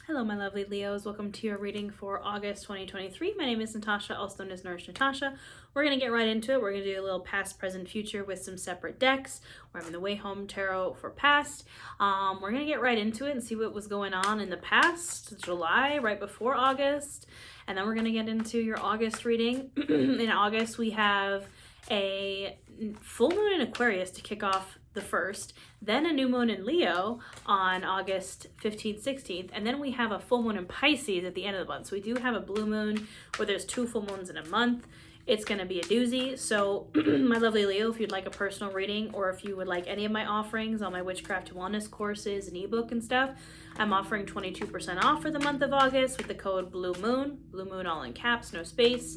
Hello, my lovely Leos. Welcome to your reading for August 2023. My name is Natasha, also known as Nourish Natasha. We're going to get right into it. We're going to do a little past, present, future with some separate decks. We're having the Way Home Tarot for past. We're going to get right into it and see what was going on in the past, July, right before August. And then we're going to get into your August reading. In August, we have a full moon in Aquarius to kick off the first, then a new moon in Leo on August 15th, 16th, and then we have a full moon in Pisces at the end of the month. So we do have a blue moon where there's 2 full moons in a month. It's going to be a doozy. So my lovely Leo, if you'd like a personal reading or if you would like any of my offerings on my Witchcraft Wellness courses and ebook and stuff, I'm offering 22% off for the month of August with the code Blue Moon all in caps, no space.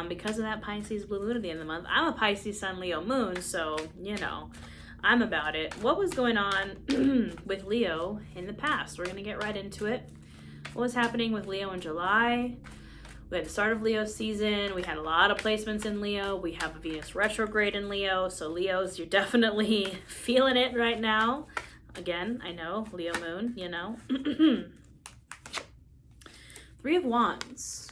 Because of that Pisces blue moon at the end of the month. I'm a Pisces Sun Leo moon, so you know, I'm about it. What was going on with Leo in the past? We're going to get right into it. What was happening with Leo in July? We had the start of Leo season. We had a lot of placements in Leo. We have a Venus retrograde in Leo. So Leos, you're definitely feeling it right now. Again, I know, Leo moon, you know. Three of Wands.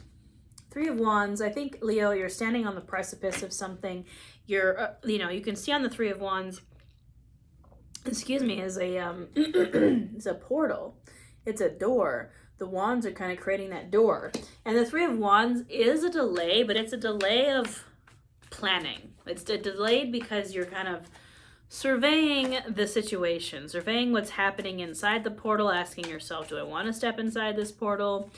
Three of Wands. I think, Leo, you're standing on the precipice of something. You're, you can see on the Three of Wands, is a it's a portal. It's a door. The wands are kind of creating that door. And the Three of Wands is a delay, but it's a delay of planning. It's delayed because you're kind of surveying the situation, surveying what's happening inside the portal, asking yourself, do I want to step inside this portal?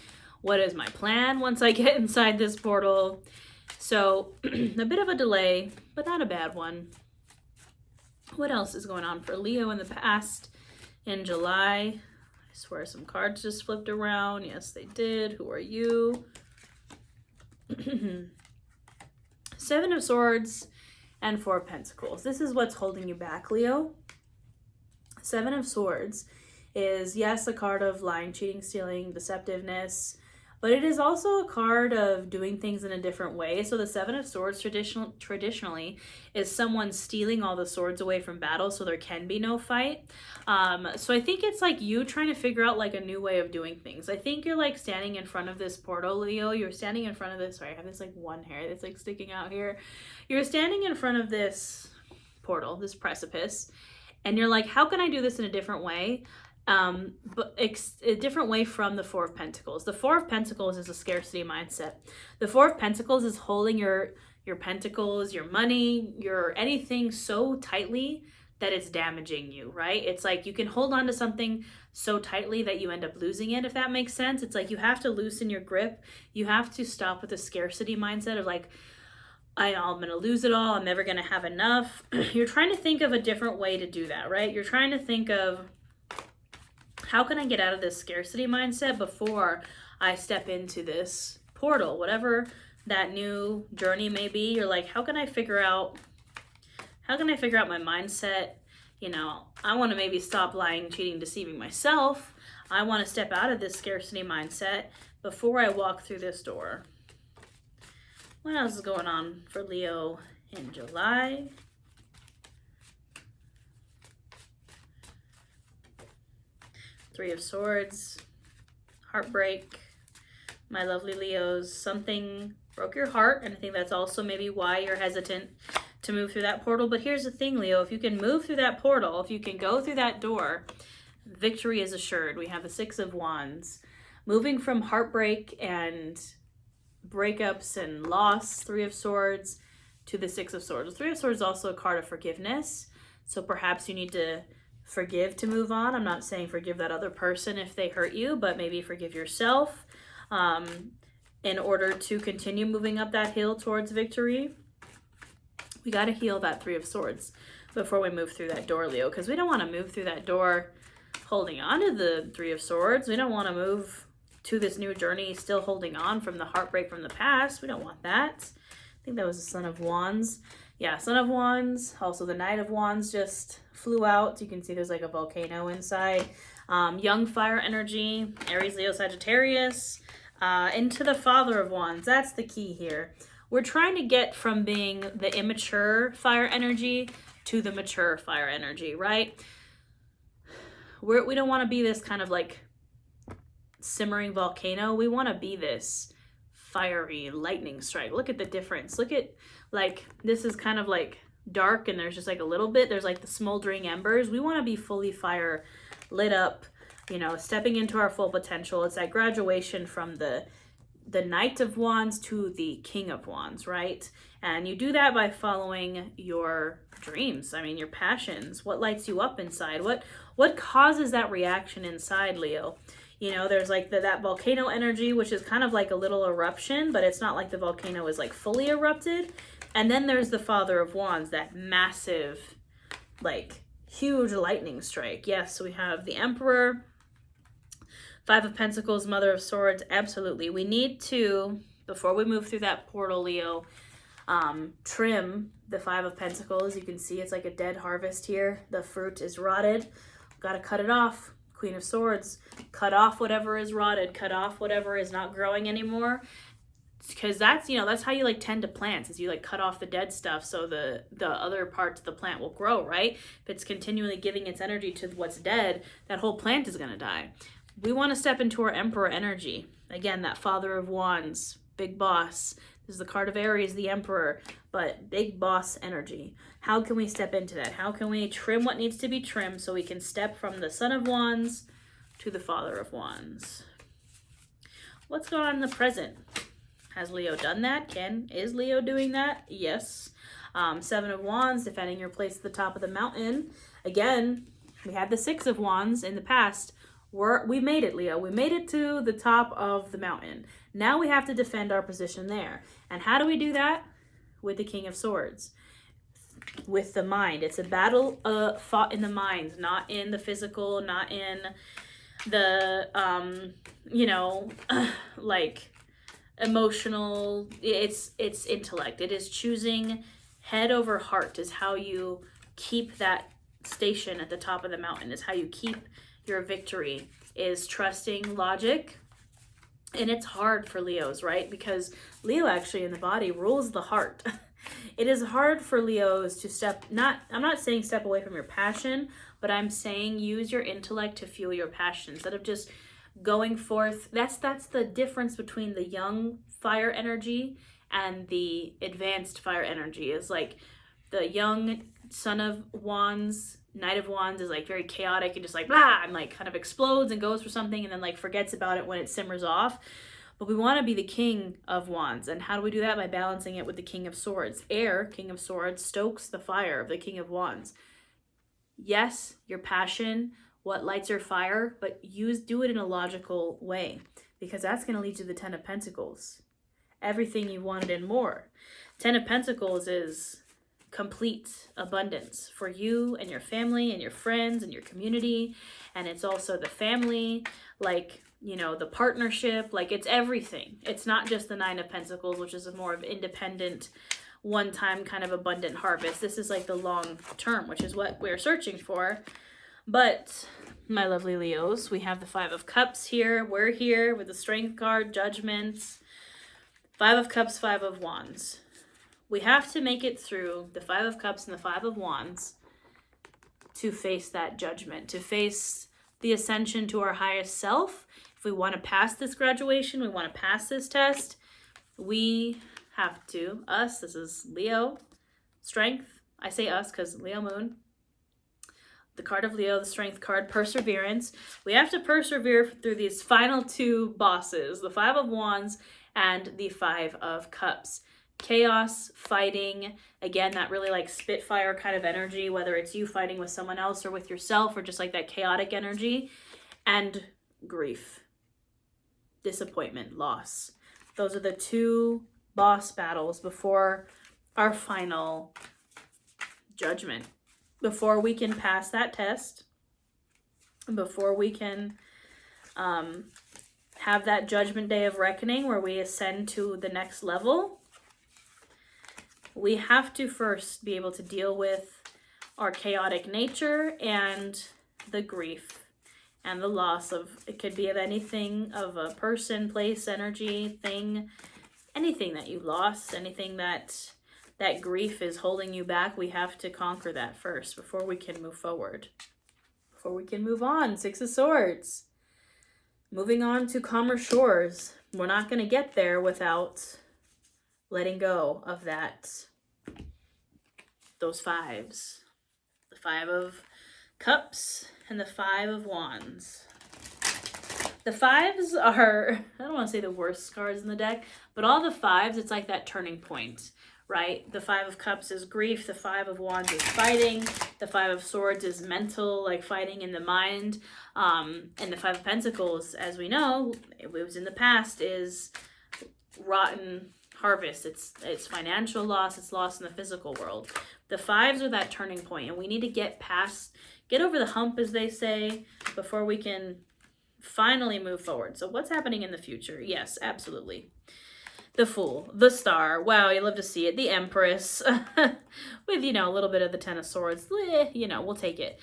What is my plan once I get inside this portal? So a bit of a delay, but not a bad one. What else is going on for Leo in the past? In July, I swear some cards just flipped around. Yes, they did. Who are you? Seven of Swords and Four of Pentacles. This is what's holding you back, Leo. Seven of Swords is, yes, a card of lying, cheating, stealing, deceptiveness, but it is also a card of doing things in a different way. So the Seven of Swords traditionally is someone stealing all the swords away from battle so there can be no fight. So I think it's like you trying to figure out like a new way of doing things. I think you're like standing in front of this portal, Leo. You're standing in front of this, sorry, I have this like one hair that's like sticking out here. You're standing in front of this portal, this precipice, and you're like, how can I do this in a different way? But a different way from the Four of Pentacles. The Four of Pentacles is a scarcity mindset. The Four of Pentacles is holding your pentacles, your money, your anything so tightly that it's damaging you, right? It's like you can hold on to something so tightly that you end up losing it, if that makes sense. It's like you have to loosen your grip. You have to stop with the scarcity mindset of like, I'm going to lose it all. I'm never going to have enough. You're trying to think of a different way to do that, right? You're trying to think of, how can I get out of this scarcity mindset before I step into this portal? Whatever that new journey may be, you're like, how can I figure out my mindset? You know, I want to maybe stop lying, cheating, deceiving myself. I want to step out of this scarcity mindset before I walk through this door. What else is going on for Leo in July? Three of Swords, heartbreak. My lovely Leos, something broke your heart, and I think that's also maybe why you're hesitant to move through that portal. But here's the thing, Leo, if you can move through that portal, if you can go through that door, victory is assured. We have the Six of Wands. Moving from heartbreak and breakups and loss, Three of Swords, to the Six of Swords. The Three of Swords is also a card of forgiveness, so perhaps you need to forgive to move on. I'm not saying forgive that other person if they hurt you, but maybe forgive yourself in order to continue moving up that hill towards victory. We got to heal that Three of Swords before we move through that door, Leo, because we don't want to move through that door holding on to the Three of Swords. We don't want to move to this new journey still holding on from the heartbreak from the past. We don't want that. I think that was the Son of Wands. Yeah, Son of Wands. Also, the Knight of Wands just flew out. You can see there's like a volcano inside. Young fire energy, Aries, Leo, Sagittarius. Into the Father of Wands. That's the key here. We're trying to get from being the immature fire energy to the mature fire energy, right? We don't want to be this kind of like simmering volcano. We want to be this fiery lightning strike. Look at the difference. Look at, like, this is kind of like dark and there's just like a little bit, there's like the smoldering embers. We want to be fully fire lit up, you know, stepping into our full potential. It's that graduation from the Knight of Wands to the King of Wands, right? And you do that by following your dreams. I mean, your passions. What lights you up inside? What causes that reaction inside, Leo? You know, there's like that volcano energy, which is kind of like a little eruption, but it's not like the volcano is like fully erupted. And then there's the Father of Wands, that massive, like, huge lightning strike. Yes, so we have the Emperor, Five of Pentacles, Mother of Swords. Absolutely. We need to, before we move through that portal, Leo, trim the Five of Pentacles. You can see it's like a dead harvest here. The fruit is rotted. Got to cut it off. Queen of Swords, cut off whatever is rotted, cut off whatever is not growing anymore. Because that's, you know, that's how you like tend to plants, is you like cut off the dead stuff so the other parts of the plant will grow, right? If it's continually giving its energy to what's dead, that whole plant is going to die. We want to step into our Emperor energy. Again, that Father of Wands, big boss. This is the card of Aries, the Emperor, but big boss energy. How can we step into that? How can we trim what needs to be trimmed so we can step from the Son of Wands to the Father of Wands? What's going on in the present? Has Leo done that? Is Leo doing that? Yes. Seven of Wands, defending your place at the top of the mountain. Again, we had the Six of Wands in the past. We made it, Leo. We made it to the top of the mountain. Now we have to defend our position there. And how do we do that? With the King of Swords. With the mind. It's a battle fought in the mind, not in the physical, not in the, like emotional. It's intellect. It is choosing head over heart is how you keep that station at the top of the mountain, is how you keep your victory, is trusting logic. And it's hard for Leos, right? Because Leo actually in the body rules the heart. It is hard for Leos to I'm not saying step away from your passion, but I'm saying use your intellect to fuel your passion instead of just going forth. That's the difference between the young fire energy and the advanced fire energy. Is like the young Son of Wands, Knight of Wands is like very chaotic and just like blah, and like kind of explodes and goes for something and then like forgets about it when it simmers off. But we want to be the King of Wands. And how do we do that? By balancing it with the King of Swords. Air, King of Swords, stokes the fire of the King of Wands. Yes, your passion, what lights your fire, but do it in a logical way, because that's going to lead to the Ten of Pentacles. Everything you wanted and more. Ten of Pentacles is complete abundance for you and your family and your friends and your community. And it's also the family, like, you know, the partnership, like it's everything. It's not just the Nine of Pentacles, which is a more of independent, one-time kind of abundant harvest. This is like the long term, which is what we're searching for. But my lovely Leos, we have the Five of Cups here. We're here with the Strength card, Judgment, Five of Cups, Five of Wands. We have to make it through the Five of Cups and the Five of Wands to face that judgment, to face the ascension to our highest self. If we want to pass this graduation, we want to pass this test, we have to, this is Leo, Strength. I say us because Leo Moon. The card of Leo, the Strength card, Perseverance. We have to persevere through these final two bosses, the Five of Wands and the Five of Cups. Chaos, fighting, again, that really like Spitfire kind of energy, whether it's you fighting with someone else or with yourself, or just like that chaotic energy, and grief, disappointment, loss. Those are the two boss battles before our final judgment. Before we can pass that test, before we can have that judgment day of reckoning where we ascend to the next level, we have to first be able to deal with our chaotic nature and the grief and the loss of, it could be of anything, of a person, place, energy, thing, anything that you lost, anything that grief is holding you back. We have to conquer that first before we can move forward, before we can move on. Six of Swords. Moving on to calmer shores. We're not going to get there without letting go of those fives. The 5 of Cups and the 5 of Wands. The 5s are, I don't want to say the worst cards in the deck, but all the 5s, it's like that turning point, right? The 5 of Cups is grief. The 5 of Wands is fighting. The 5 of Swords is mental, like fighting in the mind. And the 5 of Pentacles, as we know, it was in the past, is rotten harvest. It's financial loss. It's loss in the physical world. The 5s are that turning point, and we need to get over the hump, as they say, before we can finally move forward. So what's happening in the future? Yes, absolutely. The Fool, the Star. Wow, you love to see it. The Empress, with, a little bit of the 10 of Swords. We'll take it.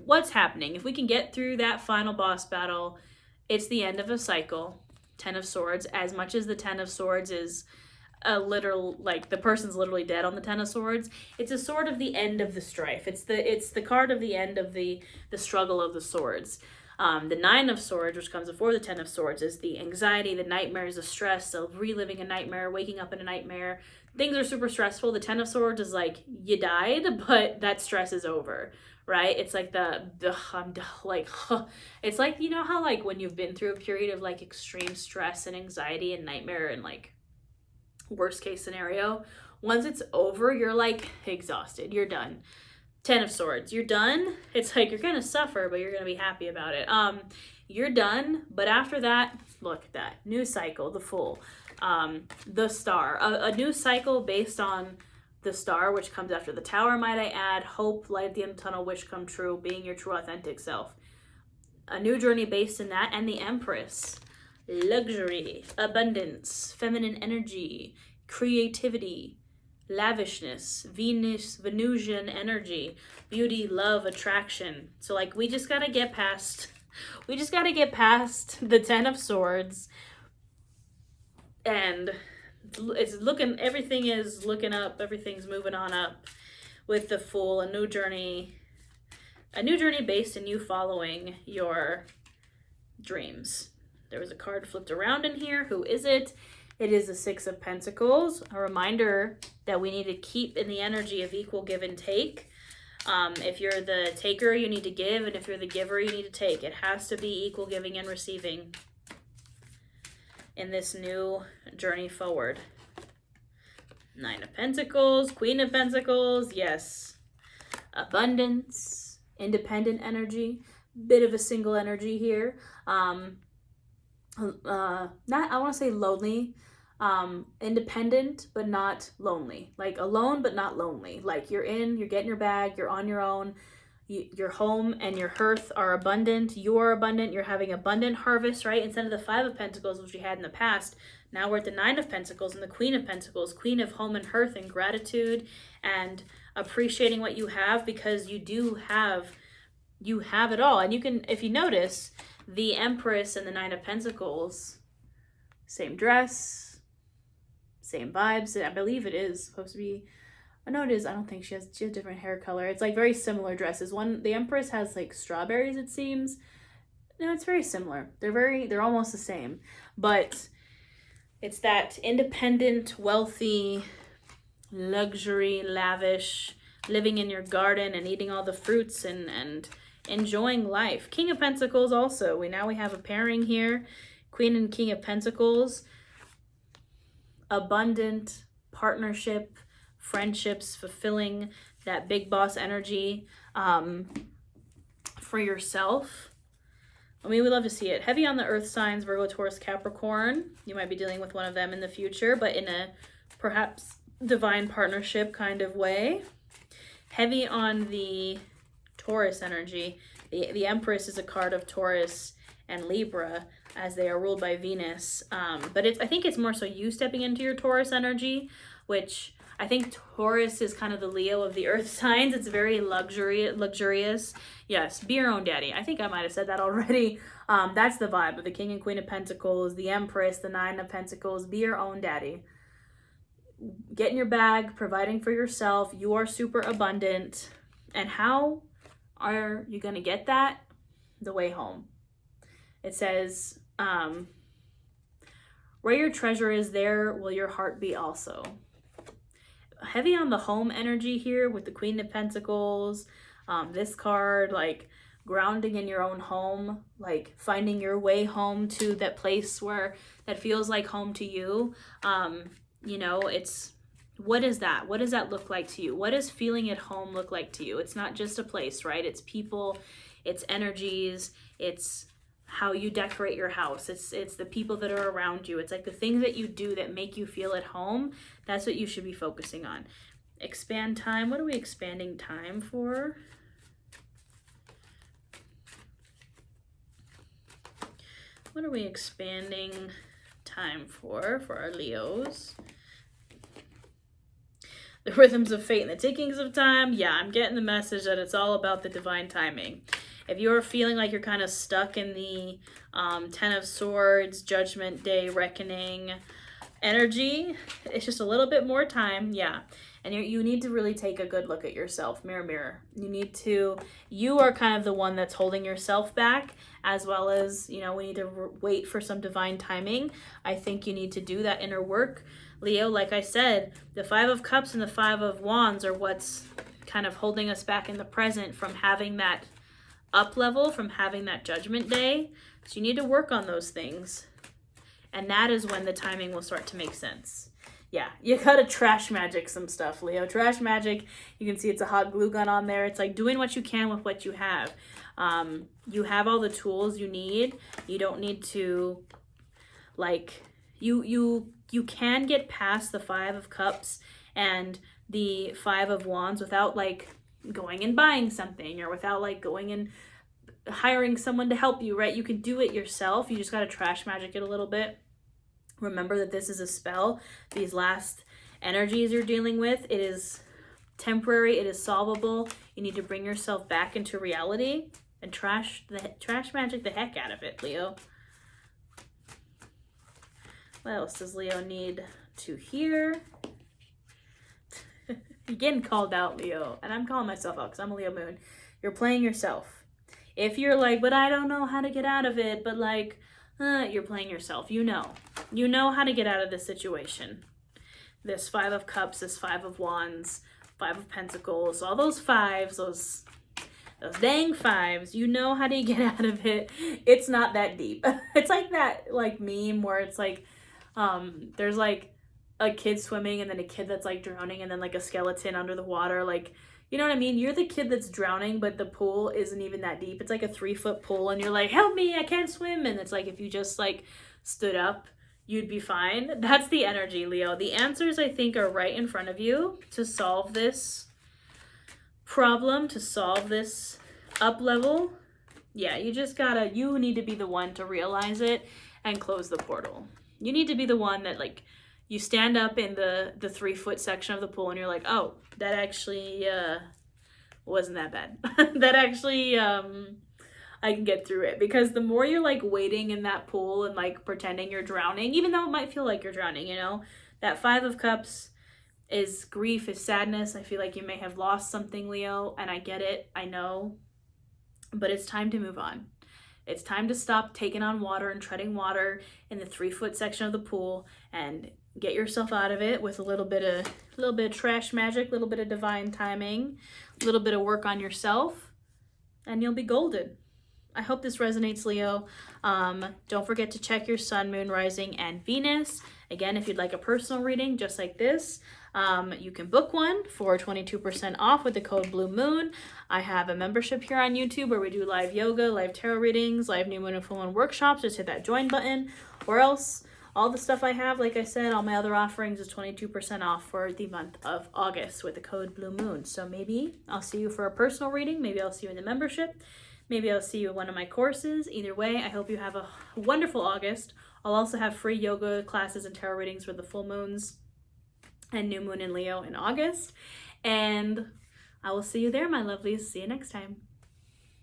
What's happening? If we can get through that final boss battle, it's the end of a cycle. 10 of Swords, as much as the 10 of Swords is a literal, like, the person's literally dead on the 10 of Swords, it's a sword of the end of the strife. It's the card of the end of the struggle of the swords. The 9 of Swords, which comes before the 10 of Swords, is the anxiety, the nightmares, the stress of reliving a nightmare, waking up in a nightmare. Things are super stressful. The 10 of Swords is like, you died, but that stress is over, right? It's like it's like, how, like, when you've been through a period of, like, extreme stress and anxiety and nightmare and, like, worst case scenario, once it's over, you're, like, exhausted. You're done. 10 of Swords, you're done. It's like you're gonna suffer, but you're gonna be happy about it. You're done, but after that, look at that new cycle. The Fool, the Star, a new cycle based on the Star, which comes after the Tower. Might I add, hope, light at the end of the tunnel, wish come true, being your true authentic self. A new journey based in that, and the Empress, luxury, abundance, feminine energy, creativity, lavishness, Venusian energy, beauty, love, attraction. So, like, we just gotta get past the 10 of Swords, and everything is looking up, everything's moving on up with the Fool. A new journey based in you following your dreams. There was a card flipped around in here. Who is it? It is the 6 of Pentacles, a reminder that we need to keep in the energy of equal give and take. If you're the taker, you need to give, and if you're the giver, you need to take. It has to be equal giving and receiving in this new journey forward. 9 of Pentacles, Queen of Pentacles, yes. Abundance, independent energy, bit of a single energy here. I want to say lonely. Independent but not lonely, like alone but not lonely, like you're getting your bag, you're on your own, your home and your hearth are abundant, you are abundant, you're having abundant harvest, right? Instead of the 5 of Pentacles, which we had in the past, now we're at the 9 of Pentacles and the Queen of Pentacles, Queen of home and hearth and gratitude and appreciating what you have, because you have it all. And you can, if you notice, the Empress and the 9 of Pentacles, same dress, same vibes. I believe it is supposed to be, no, it is. I don't think she has different hair color. It's like very similar dresses. The Empress has like strawberries, it seems. No, it's very similar. They're almost the same, but it's that independent, wealthy, luxury, lavish, living in your garden and eating all the fruits and enjoying life. King of Pentacles also. We have a pairing here. Queen and King of Pentacles. Abundant partnership, friendships, fulfilling that big boss energy for yourself. I mean, we love to see it. Heavy on the earth signs, Virgo, Taurus, Capricorn. You might be dealing with one of them in the future, but in a perhaps divine partnership kind of way. Heavy on the Taurus energy. The Empress is a card of Taurus and Libra, as they are ruled by Venus. But I think it's more so you stepping into your Taurus energy, which I think Taurus is kind of the Leo of the earth signs. It's very luxurious. Yes, be your own daddy. I think I might have said that already. That's the vibe of the King and Queen of Pentacles, the Empress, the 9 of Pentacles. Be your own daddy. Get in your bag, providing for yourself. You are super abundant. And how are you going to get that? The way home. It says, where your treasure is, there will your heart be also. Heavy on the home energy here with the Queen of Pentacles. This card, like grounding in your own home, like finding your way home to that place where that feels like home to you. You know, it's, what is that? What does that look like to you? What does feeling at home look like to you? It's not just a place, right? It's people, it's energies, it's how you decorate your house. It's the people that are around you. It's like the things that you do that make you feel at home. That's what you should be focusing on. Expand time. What are we expanding time for? What are we expanding time for our Leos? The rhythms of fate and the tickings of time. Yeah, I'm getting the message that it's all about the divine timing. If you're feeling like you're kind of stuck in the Ten of Swords, Judgment Day, Reckoning energy, it's just a little bit more time. Yeah. And you need to really take a good look at yourself. Mirror, mirror. You are kind of the one that's holding yourself back, as well as, you know, we need to wait for some divine timing. I think you need to do that inner work. Leo, like I said, the Five of Cups and the Five of Wands are what's kind of holding us back in the present from having that up level, from having that Judgment Day. So you need to work on those things. And that is when the timing will start to make sense. Yeah, you gotta trash magic some stuff, Leo. Trash magic, you can see it's a hot glue gun on there. It's like doing what you can with what you have. You have all the tools you need. You don't need to, like, you can get past the Five of Cups and the Five of Wands without, like, going and buying something, or without, like, going and hiring someone to help you, right? You can do it yourself. You just gotta trash magic it a little bit. Remember that this is a spell. These last energies you're dealing with, it is temporary, it is solvable. You need to bring yourself back into reality and trash magic the heck out of it, Leo. What else does Leo need to hear? You're getting called out, Leo. And I'm calling myself out because I'm a Leo moon. You're playing yourself. If you're like, but I don't know how to get out of it, but like, you're playing yourself. You know how to get out of this situation. This Five of Cups, this Five of Wands, Five of Pentacles, all those fives, those dang fives, you know how to get out of it. It's not that deep. It's like that like meme where it's like, there's like a kid swimming and then a kid that's like drowning and then like a skeleton under the water. Like, you know what I mean? You're the kid that's drowning, but the pool isn't even that deep. It's like a 3-foot pool and you're like, help me, I can't swim. And it's like, if you just like stood up, you'd be fine. That's the energy, Leo. The answers, I think, are right in front of you to solve this problem, to solve this up level. Yeah, you need to be the one to realize it and close the portal. You need to be the one that, like, you stand up in the 3-foot section of the pool and you're like, oh, that actually wasn't that bad. That actually, I can get through it. Because the more you're like waiting in that pool and like pretending you're drowning, even though it might feel like you're drowning, you know, that Five of Cups is grief, is sadness. I feel like you may have lost something, Leo, and I get it, I know, but it's time to move on. It's time to stop taking on water and treading water in the 3-foot section of the pool and get yourself out of it with a little bit of trash magic, a little bit of divine timing, a little bit of work on yourself, and you'll be golden. I hope this resonates, Leo. Don't forget to check your sun, moon, rising, and Venus. Again, if you'd like a personal reading just like this, you can book one for 22% off with the code Blue Moon. I have a membership here on YouTube where we do live yoga, live tarot readings, live new moon and full moon workshops. Just hit that join button, or else all the stuff I have, like I said, all my other offerings is 22% off for the month of August with the code Blue Moon. So maybe I'll see you for a personal reading. Maybe I'll see you in the membership. Maybe I'll see you in one of my courses. Either way, I hope you have a wonderful August. I'll also have free yoga classes and tarot readings for the full moons and new moon in Leo in August. And I will see you there, my lovelies. See you next time.